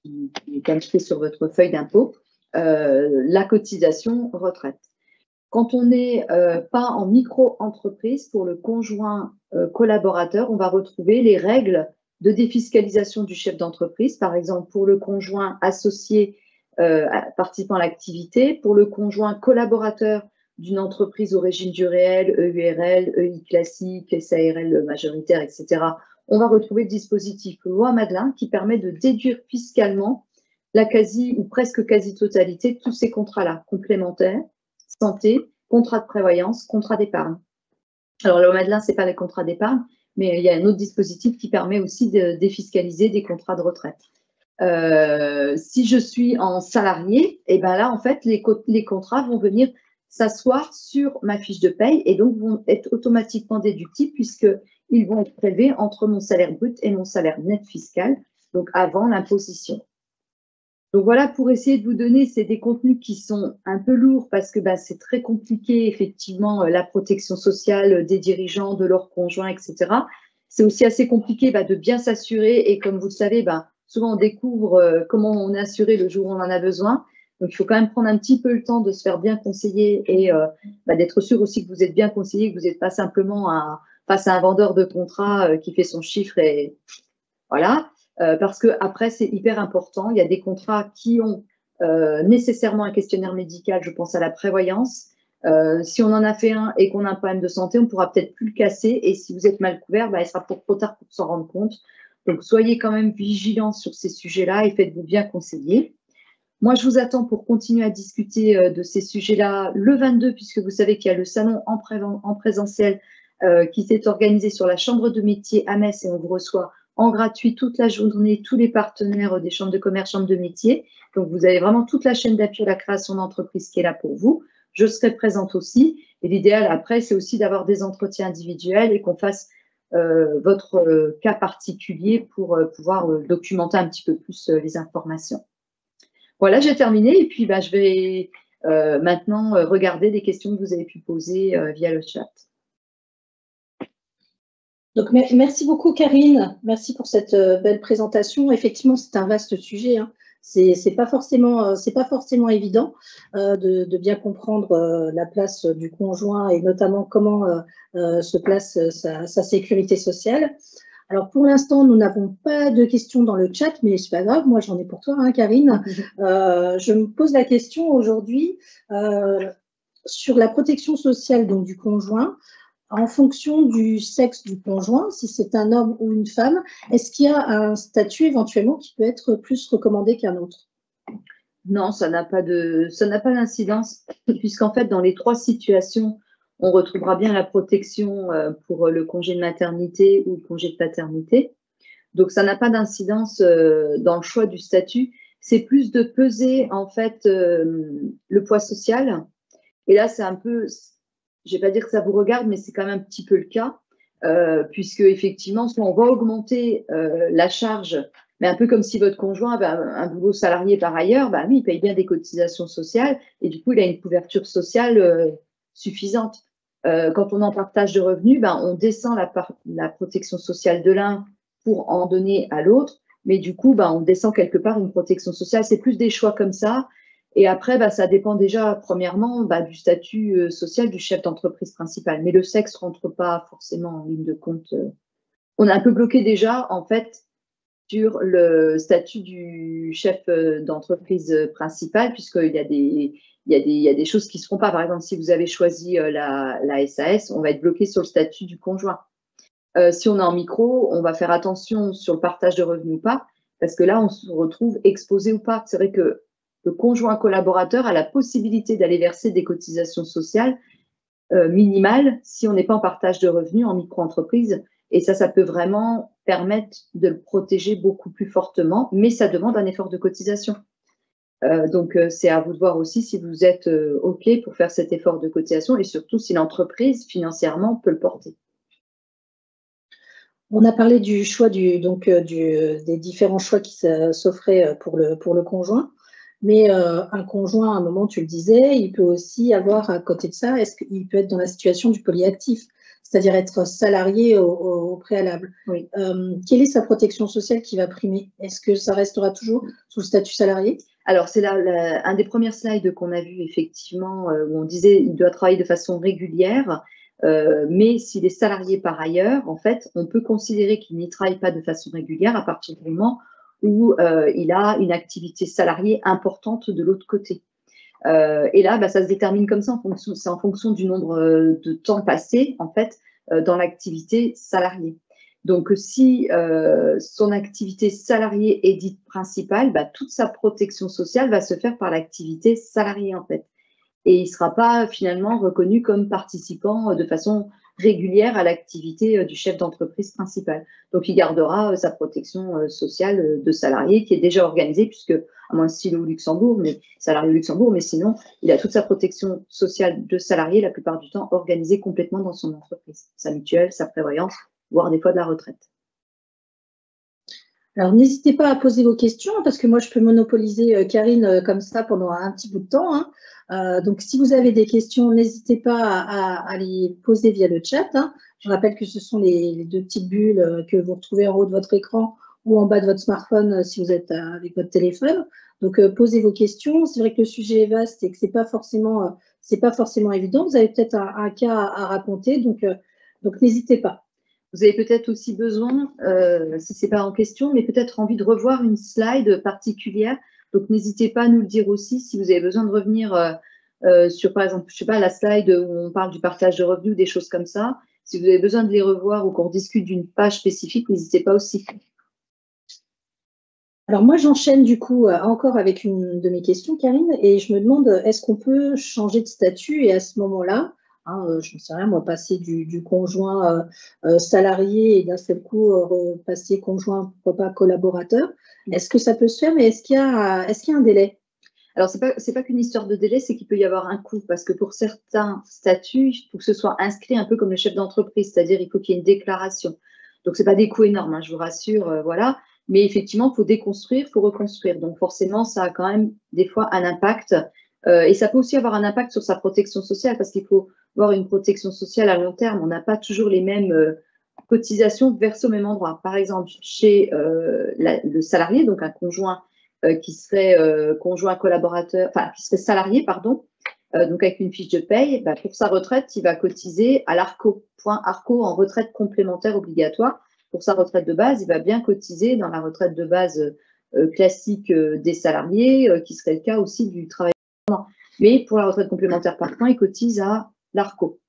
qui est indiquée sur votre feuille d'impôt, la cotisation retraite. Quand on n'est pas en micro-entreprise, pour le conjoint collaborateur, on va retrouver les règles de défiscalisation du chef d'entreprise, par exemple pour le conjoint associé participant à l'activité, pour le conjoint collaborateur d'une entreprise au régime du réel, EURL, EI classique, SARL majoritaire, etc. on va retrouver le dispositif loi Madelin qui permet de déduire fiscalement la quasi ou presque quasi-totalité de tous ces contrats-là, complémentaires, santé, contrat de prévoyance, contrat d'épargne. Alors, le Madelin, ce n'est pas les contrats d'épargne, mais il y a un autre dispositif qui permet aussi de défiscaliser des contrats de retraite. Si je suis en salarié, et ben là, en fait, les contrats vont venir s'asseoir sur ma fiche de paye et donc vont être automatiquement déductibles puisqu'ils vont être prélevés entre mon salaire brut et mon salaire net fiscal, donc avant l'imposition. Donc voilà, pour essayer de vous donner, c'est des contenus qui sont un peu lourds parce que c'est très compliqué, effectivement, la protection sociale des dirigeants, de leurs conjoints, etc. C'est aussi assez compliqué de bien s'assurer et comme vous le savez, souvent on découvre comment on est assuré le jour où on en a besoin. Donc il faut quand même prendre un petit peu le temps de se faire bien conseiller et d'être sûr aussi que vous êtes bien conseillé, que vous n'êtes pas simplement face à un vendeur de contrat qui fait son chiffre et voilà. Parce que après c'est hyper important. Il y a des contrats qui ont nécessairement un questionnaire médical. Je pense à la prévoyance. Si on en a fait un et qu'on a un problème de santé, on pourra peut-être plus le casser. Et si vous êtes mal couvert, il sera trop tard pour s'en rendre compte. Donc soyez quand même vigilants sur ces sujets-là et faites-vous bien conseiller. Moi, je vous attends pour continuer à discuter de ces sujets-là le 22, puisque vous savez qu'il y a le salon en présentiel qui s'est organisé sur la chambre de métier à Metz et on vous reçoit en gratuit toute la journée, tous les partenaires des chambres de commerce, chambres de métier. Donc, vous avez vraiment toute la chaîne d'appui à la création d'entreprise qui est là pour vous. Je serai présente aussi. Et l'idéal, après, c'est aussi d'avoir des entretiens individuels et qu'on fasse votre cas particulier pour pouvoir documenter un petit peu plus les informations. Voilà, j'ai terminé. Et puis, je vais maintenant regarder les questions que vous avez pu poser via le chat. Donc, merci beaucoup, Karine. Merci pour cette belle présentation. Effectivement, c'est un vaste sujet. Hein. C'est pas forcément évident de bien comprendre la place du conjoint et notamment comment se place sa sécurité sociale. Alors, pour l'instant, nous n'avons pas de questions dans le chat, mais c'est pas grave. Moi, j'en ai pour toi, hein, Karine. Je me pose la question aujourd'hui sur la protection sociale donc, du conjoint. En fonction du sexe du conjoint, si c'est un homme ou une femme, est-ce qu'il y a un statut éventuellement qui peut être plus recommandé qu'un autre? Non, ça n'a pas d'incidence, puisqu'en fait, dans les trois situations, on retrouvera bien la protection pour le congé de maternité ou le congé de paternité. Donc, ça n'a pas d'incidence dans le choix du statut. C'est plus de peser, en fait, le poids social. Et là, c'est un peu... Je ne vais pas dire que ça vous regarde, mais c'est quand même un petit peu le cas, puisque effectivement, soit on va augmenter la charge, mais un peu comme si votre conjoint avait un boulot salarié par ailleurs, lui, il paye bien des cotisations sociales et du coup, il a une couverture sociale suffisante. Quand on est en partage de revenus, on descend la protection sociale de l'un pour en donner à l'autre, mais du coup, on descend quelque part une protection sociale. C'est plus des choix comme ça. Et après, ça dépend déjà, premièrement, du statut social du chef d'entreprise principal. Mais le sexe ne rentre pas forcément en ligne de compte. On est un peu bloqué déjà, en fait, sur le statut du chef d'entreprise principal, puisqu'il y a des choses qui ne se font pas. Par exemple, si vous avez choisi la SAS, on va être bloqué sur le statut du conjoint. Si on est en micro, on va faire attention sur le partage de revenus ou pas, parce que là, on se retrouve exposé ou pas. C'est vrai que le conjoint collaborateur a la possibilité d'aller verser des cotisations sociales minimales si on n'est pas en partage de revenus en micro-entreprise. Et ça peut vraiment permettre de le protéger beaucoup plus fortement, mais ça demande un effort de cotisation. Donc, c'est à vous de voir aussi si vous êtes OK pour faire cet effort de cotisation et surtout si l'entreprise, financièrement, peut le porter. On a parlé du choix des différents choix qui s'offraient pour le conjoint. Mais un conjoint, à un moment, tu le disais, il peut aussi avoir à côté de ça, est-ce qu'il peut être dans la situation du polyactif, c'est-à-dire être salarié au préalable. Oui. Quelle est sa protection sociale qui va primer? Est-ce que ça restera toujours sous le statut salarié? Alors, c'est un des premiers slides qu'on a vu, effectivement, où on disait qu'il doit travailler de façon régulière, mais s'il est salarié par ailleurs, en fait, on peut considérer qu'il n'y travaille pas de façon régulière à partir du moment où il a une activité salariée importante de l'autre côté. Et là, ça se détermine comme ça, c'est en fonction du nombre de temps passé, en fait, dans l'activité salariée. Donc, si son activité salariée est dite principale, bah, toute sa protection sociale va se faire par l'activité salariée, en fait. Et il ne sera pas finalement reconnu comme participant de façon régulière à l'activité du chef d'entreprise principal. Donc, il gardera sa protection sociale de salarié qui est déjà organisée, puisque, à moins s'il est au Luxembourg, mais salarié au Luxembourg, mais sinon, il a toute sa protection sociale de salarié, la plupart du temps, organisée complètement dans son entreprise. Sa mutuelle, sa prévoyance, voire des fois de la retraite. Alors, n'hésitez pas à poser vos questions, parce que moi, je peux monopoliser Karine comme ça pendant un petit bout de temps, hein. Donc, si vous avez des questions, n'hésitez pas à les poser via le chat, hein. Je rappelle que ce sont les deux petites bulles que vous retrouvez en haut de votre écran ou en bas de votre smartphone si vous êtes avec votre téléphone. Donc, posez vos questions. C'est vrai que le sujet est vaste et que c'est pas forcément évident. Vous avez peut-être un cas à raconter, donc n'hésitez pas. Vous avez peut-être aussi besoin, si ce n'est pas en question, mais peut-être envie de revoir une slide particulière. Donc, n'hésitez pas à nous le dire aussi si vous avez besoin de revenir sur, par exemple, je ne sais pas, la slide où on parle du partage de revenus ou des choses comme ça. Si vous avez besoin de les revoir ou qu'on discute d'une page spécifique, n'hésitez pas aussi. Alors moi, j'enchaîne du coup encore avec une de mes questions, Karine, et je me demande, est-ce qu'on peut changer de statut et à ce moment-là, je ne sais rien, moi, passer du conjoint salarié et d'un seul coup passer conjoint, pourquoi pas collaborateur. Est-ce que ça peut se faire, mais est-ce qu'il y a un délai? Alors, c'est pas qu'une histoire de délai, c'est qu'il peut y avoir un coût, parce que pour certains statuts, il faut que ce soit inscrit un peu comme le chef d'entreprise, c'est-à-dire il faut qu'il y ait une déclaration. Donc, ce n'est pas des coûts énormes, hein, je vous rassure, voilà. Mais effectivement, il faut déconstruire, il faut reconstruire. Donc, forcément, ça a quand même des fois un impact. Et ça peut aussi avoir un impact sur sa protection sociale, parce qu'il faut avoir une protection sociale à long terme. On n'a pas toujours les mêmes cotisations versées au même endroit. Par exemple, chez le salarié, donc un conjoint qui serait conjoint collaborateur, enfin qui serait salarié, pardon, donc avec une fiche de paye, bah, pour sa retraite, il va cotiser à l'ARCO, point ARCO en retraite complémentaire obligatoire. Pour sa retraite de base, il va bien cotiser dans la retraite de base classique des salariés, qui serait le cas aussi du travail. Mais pour la retraite complémentaire par points, il cotise à l'ARCO.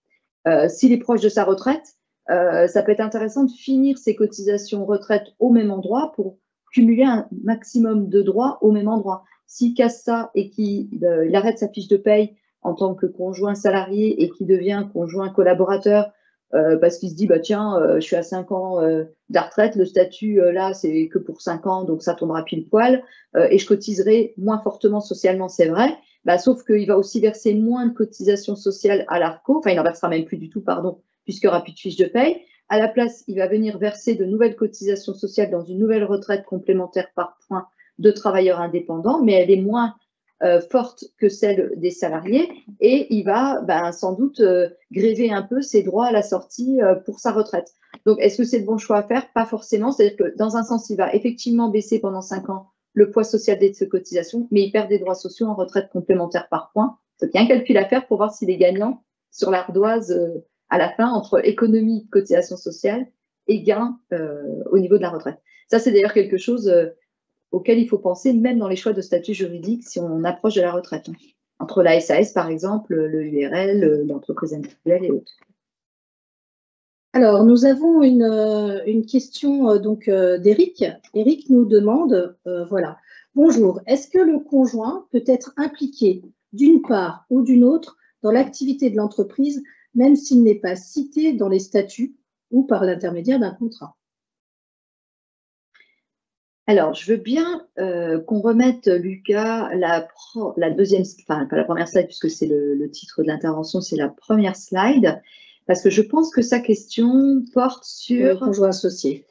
S'il est proche de sa retraite, ça peut être intéressant de finir ses cotisations retraite au même endroit pour cumuler un maximum de droits au même endroit. S'il casse ça et qu'il arrête sa fiche de paye en tant que conjoint salarié et qu'il devient conjoint collaborateur parce qu'il se dit, bah, tiens, je suis à 5 ans de la retraite, le statut là, c'est que pour 5 ans, donc ça tombera pile poil, et je cotiserai moins fortement socialement, c'est vrai, bah, sauf qu'il va aussi verser moins de cotisations sociales à l'ARCO, enfin, il n'en versera même plus du tout, pardon, puisqu'il n'y aura plus de fiche de paye. À la place, il va venir verser de nouvelles cotisations sociales dans une nouvelle retraite complémentaire par point de travailleurs indépendants, mais elle est moins forte que celle des salariés et il va sans doute gréver un peu ses droits à la sortie pour sa retraite. Donc, est-ce que c'est le bon choix à faire? Pas forcément. C'est-à-dire que dans un sens, il va effectivement baisser pendant 5 ans le poids social de ses cotisations, mais il perd des droits sociaux en retraite complémentaire par point. Donc, il y a un calcul à faire pour voir s'il est gagnant sur l'ardoise à la fin entre économie de cotisation sociale et gain au niveau de la retraite. Ça, c'est d'ailleurs quelque chose auquel il faut penser même dans les choix de statut juridique si on approche de la retraite. Entre la SAS, par exemple, le URL, l'entreprise individuelle et autres. Alors, nous avons une question d'Éric. Éric nous demande, voilà, bonjour, est-ce que le conjoint peut être impliqué d'une part ou d'une autre dans l'activité de l'entreprise, même s'il n'est pas cité dans les statuts ou par l'intermédiaire d'un contrat? Alors, je veux bien qu'on remette, Lucas, la deuxième, enfin, pas la première slide, puisque c'est le titre de l'intervention, c'est la première slide, parce que je pense que sa question porte sur… Le conjoint associé.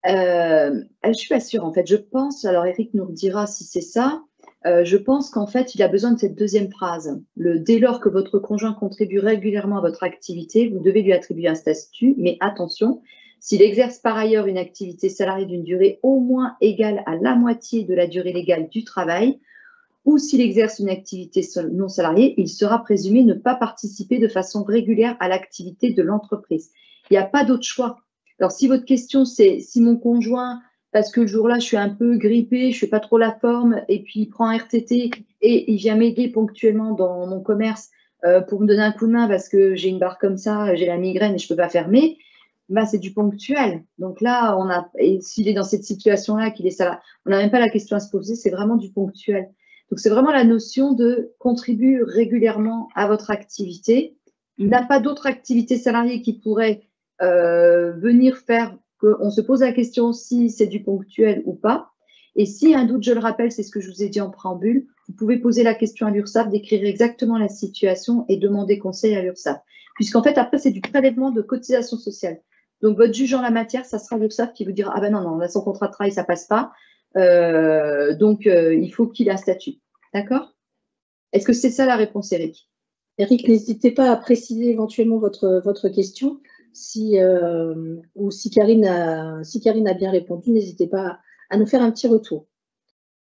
Je ne suis pas sûre, en fait. Je pense, alors Eric nous redira si c'est ça, je pense qu'en fait, il a besoin de cette deuxième phrase. Dès lors que votre conjoint contribue régulièrement à votre activité, vous devez lui attribuer un statut, mais attention, s'il exerce par ailleurs une activité salariée d'une durée au moins égale à la moitié de la durée légale du travail, ou s'il exerce une activité non salariée, il sera présumé ne pas participer de façon régulière à l'activité de l'entreprise. Il n'y a pas d'autre choix. Alors, si votre question, c'est si mon conjoint, parce que le jour-là, je suis un peu grippée, je ne fais pas trop la forme, et puis il prend un RTT et il vient m'aider ponctuellement dans mon commerce pour me donner un coup de main parce que j'ai une barre comme ça, j'ai la migraine et je ne peux pas fermer, bah, c'est du ponctuel. Donc là, et s'il est dans cette situation-là, qu'il est salarié, on n'a même pas la question à se poser, c'est vraiment du ponctuel. Donc c'est vraiment la notion de contribue régulièrement à votre activité. Il n'a pas d'autres activités salariées qui pourraient venir faire qu'on se pose la question si c'est du ponctuel ou pas. Et si un doute, je le rappelle, c'est ce que je vous ai dit en préambule, vous pouvez poser la question à l'URSSAF, décrire exactement la situation et demander conseil à l'URSSAF. Puisqu'en fait, après, c'est du prélèvement de cotisation sociale. Donc, votre juge en la matière, ça sera l'URSSAF qui vous dira « Ah ben non, non, là, son contrat de travail, ça passe pas. Il faut qu'il ait un statut. » D'accord? Est-ce que c'est ça la réponse, Eric? Eric, n'hésitez pas à préciser éventuellement votre question. Ou si Karine a bien répondu, n'hésitez pas à nous faire un petit retour.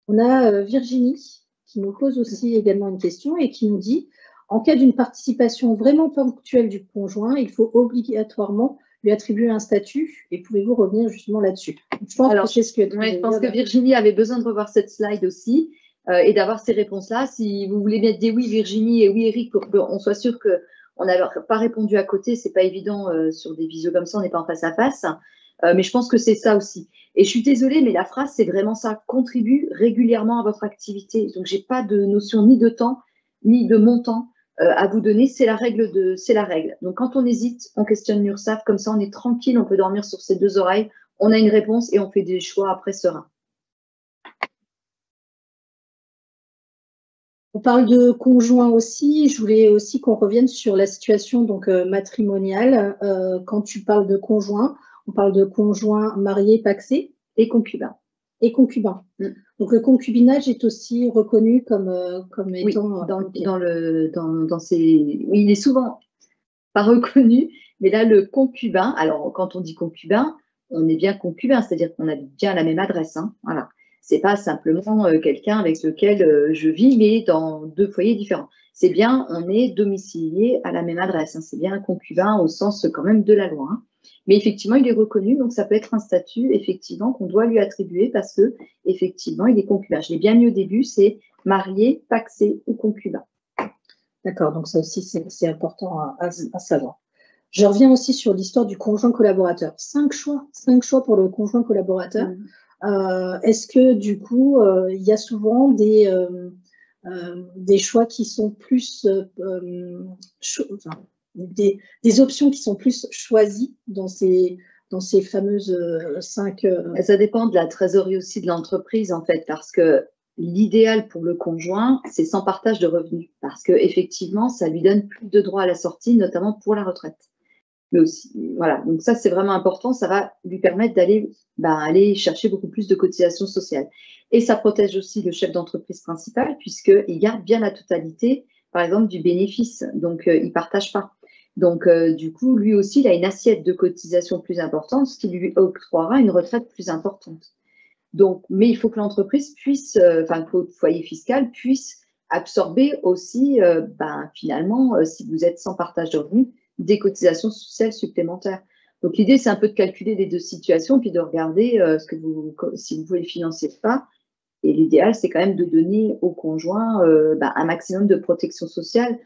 On a Virginie qui nous pose aussi également une question et qui nous dit « En cas d'une participation vraiment ponctuelle du conjoint, il faut obligatoirement lui attribuer un statut et pouvez-vous revenir justement là-dessus ?» Je pense que Virginie avait besoin de revoir cette slide aussi et d'avoir ces réponses-là. Si vous voulez mettre des oui Virginie et oui Eric pour qu'on soit sûr qu'on n'a pas répondu à côté, c'est pas évident sur des visios comme ça, on n'est pas en face à face. Mais je pense que c'est ça aussi. Et je suis désolée, mais la phrase, c'est vraiment ça. Contribue régulièrement à votre activité. Donc, j'ai pas de notion ni de temps, ni de montant à vous donner. C'est la règle. Donc, quand on hésite, on questionne l'URSSAF. Comme ça, on est tranquille, on peut dormir sur ses deux oreilles. On a une réponse et on fait des choix après sereins. On parle de conjoint aussi. Je voulais aussi qu'on revienne sur la situation donc, matrimoniale. Quand tu parles de conjoint, on parle de conjoint marié, pacsé et concubin. Et concubin. Donc le concubinage est aussi reconnu comme étant… Oui, il est souvent pas reconnu, mais là le concubin, alors quand on dit concubin, on est bien concubin, c'est-à-dire qu'on habite bien à la même adresse. Hein, voilà. C'est pas simplement quelqu'un avec lequel je vis, mais dans deux foyers différents. C'est bien, on est domicilié à la même adresse. Hein, c'est bien un concubin au sens quand même de la loi. Hein. Mais effectivement, il est reconnu, donc ça peut être un statut effectivement qu'on doit lui attribuer parce que effectivement, il est concubin. Je l'ai bien mis au début, c'est marié, pacsé ou concubin. D'accord, donc ça aussi c'est important à savoir. Je reviens aussi sur l'histoire du conjoint collaborateur. 5 choix pour le conjoint collaborateur. Est-ce que du coup, il y a souvent des choix qui sont plus… des options qui sont plus choisies dans ces fameuses 5… Ça dépend de la trésorerie aussi de l'entreprise en fait, parce que l'idéal pour le conjoint, c'est sans partage de revenus, parce qu'effectivement, ça lui donne plus de droits à la sortie, notamment pour la retraite. Mais aussi, voilà, donc ça, c'est vraiment important, ça va lui permettre d'aller aller chercher beaucoup plus de cotisations sociales. Et ça protège aussi le chef d'entreprise principal, puisqu'il garde bien la totalité, par exemple, du bénéfice, donc il ne partage pas. Donc, du coup, lui aussi, il a une assiette de cotisation plus importante, ce qui lui octroiera une retraite plus importante. Donc, mais il faut que l'entreprise puisse, que le foyer fiscal puisse absorber aussi, finalement, si vous êtes sans partage de revenus, des cotisations sociales supplémentaires. Donc, l'idée, c'est un peu de calculer les deux situations, puis de regarder si vous pouvez financer ou pas. Et l'idéal, c'est quand même de donner au conjoint un maximum de protection sociale.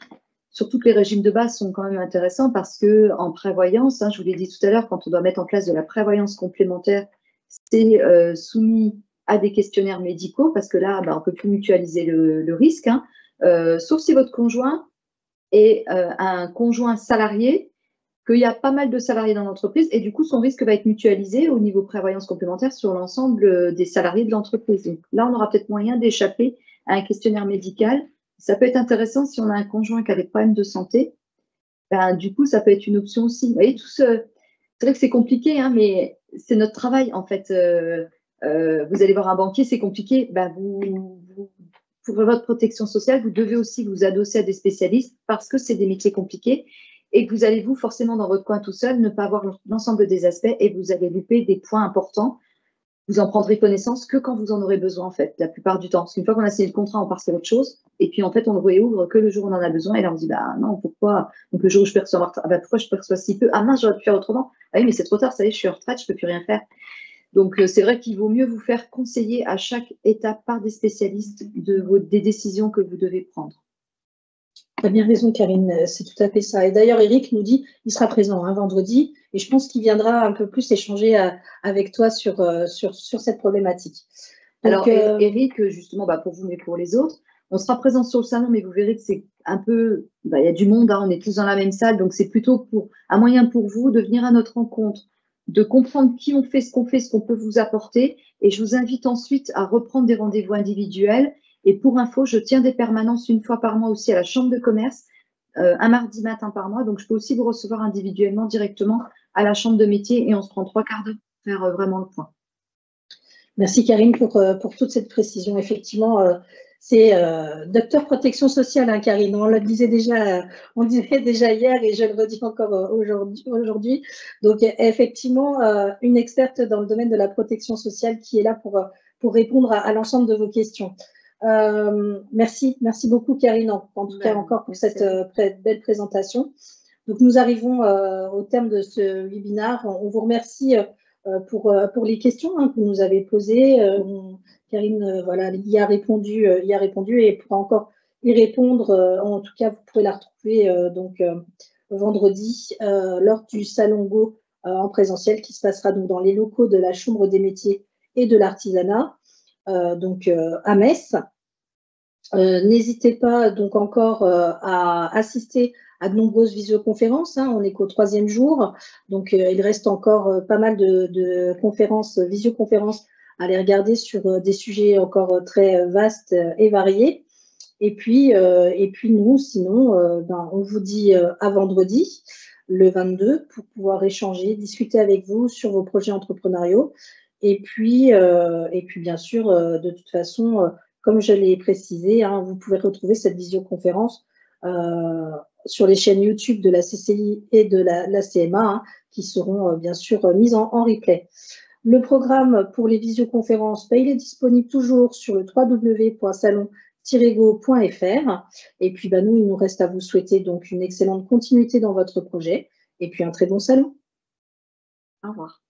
Surtout que les régimes de base sont quand même intéressants parce qu'en prévoyance, hein, je vous l'ai dit tout à l'heure, quand on doit mettre en place de la prévoyance complémentaire, c'est soumis à des questionnaires médicaux parce que là, on ne peut plus mutualiser le risque, hein, sauf si votre conjoint est un conjoint salarié, qu'il y a pas mal de salariés dans l'entreprise et du coup, son risque va être mutualisé au niveau prévoyance complémentaire sur l'ensemble des salariés de l'entreprise. Donc là, on aura peut-être moyen d'échapper à un questionnaire médical. Ça peut être intéressant si on a un conjoint qui a des problèmes de santé. Du coup, ça peut être une option aussi. Vous voyez, c'est vrai que c'est compliqué, hein, mais c'est notre travail en fait. Vous allez voir un banquier, c'est compliqué. Pour votre protection sociale, vous devez aussi vous adosser à des spécialistes parce que c'est des métiers compliqués et que vous allez vous forcément dans votre coin tout seul ne pas voir l'ensemble des aspects et vous allez louper des points importants. Vous en prendrez connaissance que quand vous en aurez besoin en fait, la plupart du temps. Parce qu'une fois qu'on a signé le contrat, on part sur autre chose et puis en fait on ne réouvre que le jour où on en a besoin et là on se dit non, pourquoi? Donc le jour où je perçois pourquoi je perçois si peu? Ah mince, j'aurais pu faire autrement. Ah oui, mais c'est trop tard, ça y est, je suis en retraite, je ne peux plus rien faire. Donc, c'est vrai qu'il vaut mieux vous faire conseiller à chaque étape par des spécialistes des décisions que vous devez prendre. Tu as bien raison, Karine, c'est tout à fait ça. Et d'ailleurs, Eric nous dit il sera présent vendredi, et je pense qu'il viendra un peu plus échanger avec toi sur cette problématique. Donc, alors, Eric, justement, pour vous, mais pour les autres, on sera présent sur le salon, mais vous verrez que c'est un peu, il y a du monde, on est tous dans la même salle, donc c'est plutôt un moyen pour vous de venir à notre rencontre, de comprendre qui on fait, ce qu'on peut vous apporter. Et je vous invite ensuite à reprendre des rendez-vous individuels. Et pour info, je tiens des permanences une fois par mois aussi à la Chambre de commerce, un mardi matin par mois. Donc, je peux aussi vous recevoir individuellement directement à la Chambre de métier et on se prend 3 quarts d'heure pour faire vraiment le point. Merci Karine pour toute cette précision. Effectivement, c'est docteur protection sociale, hein, Karine. On le disait déjà hier et je le redis encore aujourd'hui. Donc effectivement, une experte dans le domaine de la protection sociale qui est là pour répondre à l'ensemble de vos questions. Merci beaucoup Karine, en tout cas encore pour cette belle présentation. Donc nous arrivons au terme de ce webinaire. On vous remercie pour les questions que vous nous avez posées. Karine voilà, y a répondu et pourra encore y répondre. En tout cas, vous pourrez la retrouver vendredi lors du Salon Go en présentiel qui se passera donc dans les locaux de la Chambre des métiers et de l'artisanat, à Metz. N'hésitez pas donc encore à assister à de nombreuses visioconférences. On n'est qu'au 3e jour, donc il reste encore pas mal de visioconférences à aller regarder sur des sujets encore très vastes et variés. Et puis nous, sinon, on vous dit à vendredi, le 22, pour pouvoir échanger, discuter avec vous sur vos projets entrepreneuriaux. Et puis bien sûr, de toute façon, comme je l'ai précisé, vous pouvez retrouver cette visioconférence sur les chaînes YouTube de la CCI et de la CMA, qui seront bien sûr mises en replay. Le programme pour les visioconférences, il est disponible toujours sur le www.salon-go.fr. Et puis, nous, il nous reste à vous souhaiter donc une excellente continuité dans votre projet et puis un très bon salon. Au revoir.